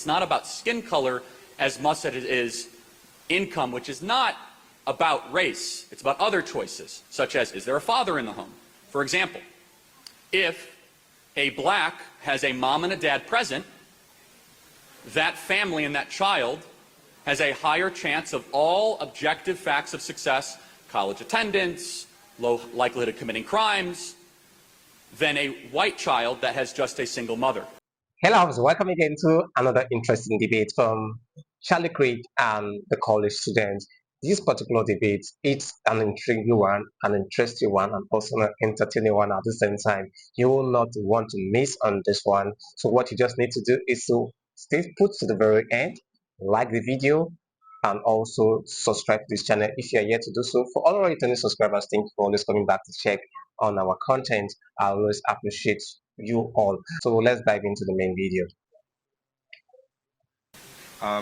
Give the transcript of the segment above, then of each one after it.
It's not about skin color as much as it is income, which is not about race. It's about other choices, such as, is there a father in the home? For example, if a black has a mom and a dad present, that family and that child has a higher chance of all objective facts of success, college attendance, low likelihood of committing crimes, than a white child that has just a single mother. Hello, welcome again to another interesting debate from Charlie Kirk and the college students. This particular debate, it's an intriguing one, an interesting one, and also an entertaining one at the same time. You will not want to miss on this one. So what you just need to do is to stay put to the very end, like the video, and also subscribe to this channel if you are yet to do so. For all our returning subscribers, thank you for always coming back to check on our content. I always appreciate you all. So let's dive into the main video.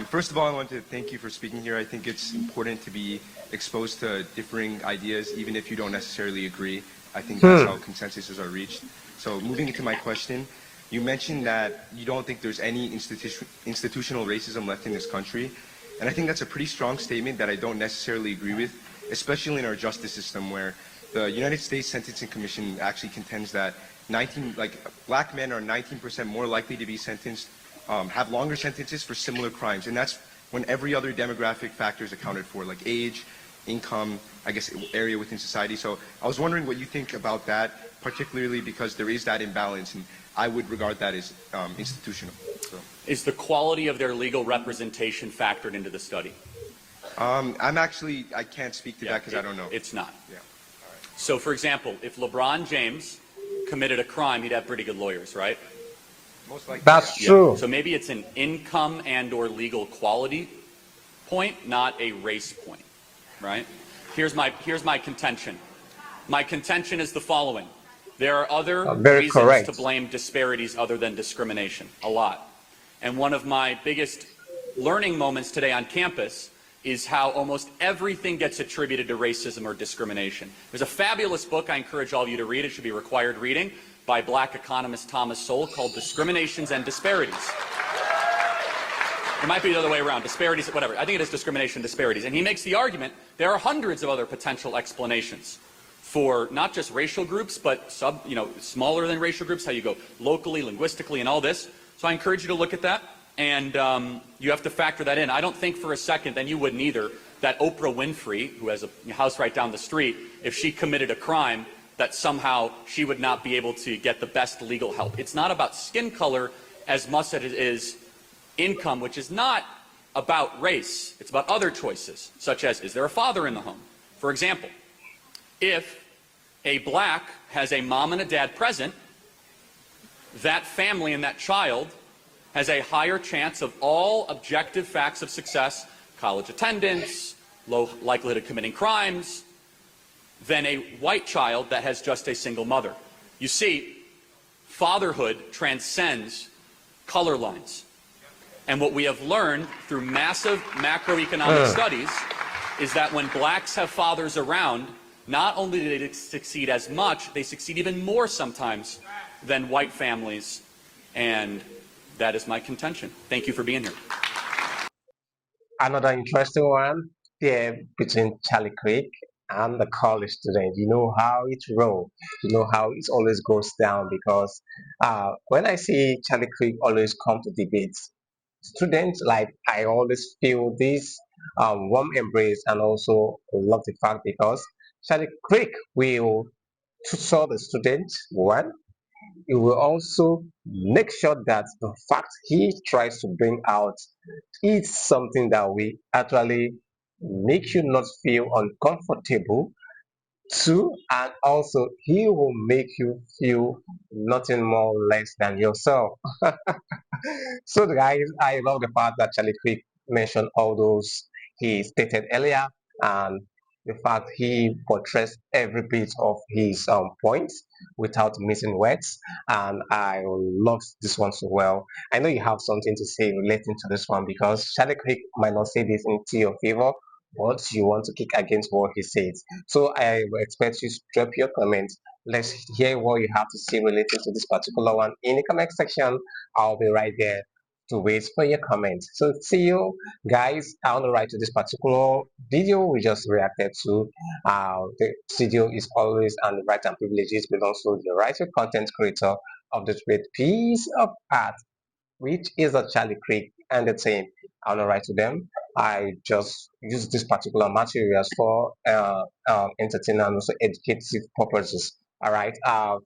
First of all, I want to thank you for speaking here. I think it's important to be exposed to differing ideas, even if you don't necessarily agree. I think that's how consensuses are reached. So moving into my question, you mentioned that you don't think there's any institutional racism left in this country. And I think that's a pretty strong statement that I don't necessarily agree with, especially in our justice system, where the United States Sentencing Commission actually contends that black men are 19% more likely to be sentenced, have longer sentences for similar crimes. And that's when every other demographic factor is accounted for, like age, income, I guess, area within society. So I was wondering what you think about that, particularly because there is that imbalance, and I would regard that as institutional. So. Is the quality of their legal representation factored into the study? I can't speak to that because I don't know. It's not. Yeah. All right. So for example, if LeBron James committed a crime, he'd have pretty good lawyers, right? Most likely. That's true. So maybe it's an income and or legal quality point, not a race point, right? Here's my contention. My contention is the following. There are other reasons to blame disparities other than discrimination, a lot. And one of my biggest learning moments today on campus is how almost everything gets attributed to racism or discrimination. There's a fabulous book I encourage all of you to read. It should be required reading by black economist Thomas Sowell called Discriminations and Disparities. It might be the other way around, disparities, whatever. I think it is discrimination, disparities. And he makes the argument there are hundreds of other potential explanations for not just racial groups, but smaller than racial groups, how you go locally, linguistically, and all this. So I encourage you to look at that, and you have to factor that in. I don't think for a second, and you wouldn't either, that Oprah Winfrey, who has a house right down the street, if she committed a crime, that somehow she would not be able to get the best legal help. It's not about skin color as much as it is income, which is not about race. It's about other choices, such as, is there a father in the home? For example, if a black has a mom and a dad present, that family and that child has a higher chance of all objective facts of success, college attendance, low likelihood of committing crimes, than a white child that has just a single mother. You see, fatherhood transcends color lines. And what we have learned through massive macroeconomic studies is that when blacks have fathers around, not only do they succeed as much, they succeed even more sometimes than white families. And that is my contention. Thank you for being here. Another interesting one here between Charlie Kirk and the college student. You know how it rolls. You know how it always goes down, because when I see Charlie Kirk always come to debates, students, like, I always feel this warm embrace, and also love the fact because Charlie Kirk will tutor the student. One, he will also make sure that the fact he tries to bring out is something that will actually make you not feel uncomfortable. Two, and also he will make you feel nothing more or less than yourself. So guys, I love the fact that Charlie Kirk mentioned all those he stated earlier, and the fact he portrays every bit of his points without missing words. And I love this one so well. I know you have something to say relating to this one, because Charlie Kirk might not say this into your favor, but you want to kick against what he says. So I will expect you to drop your comments. Let's hear what you have to say related to this particular one in the comment section. I'll be right there to wait for your comments. So see you guys. I want to write to this particular video we just reacted to. The studio is always on the right and privileges belongs to the writer content creator of this great piece of art, which is a Charlie Creek and the team. I want to write to them. I just use this particular materials for entertainment and also educative purposes. All right.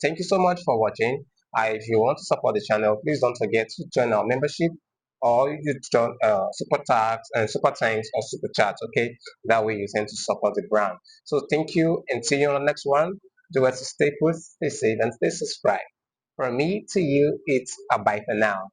Thank you so much for watching. If you want to support the channel, please don't forget to join our membership or you join super tags and super thanks or super chats. Okay, that way you tend to support the brand. So thank you and see you on the next one. Do us to stay put, stay safe, and stay subscribed. From me to you, it's a bye for now.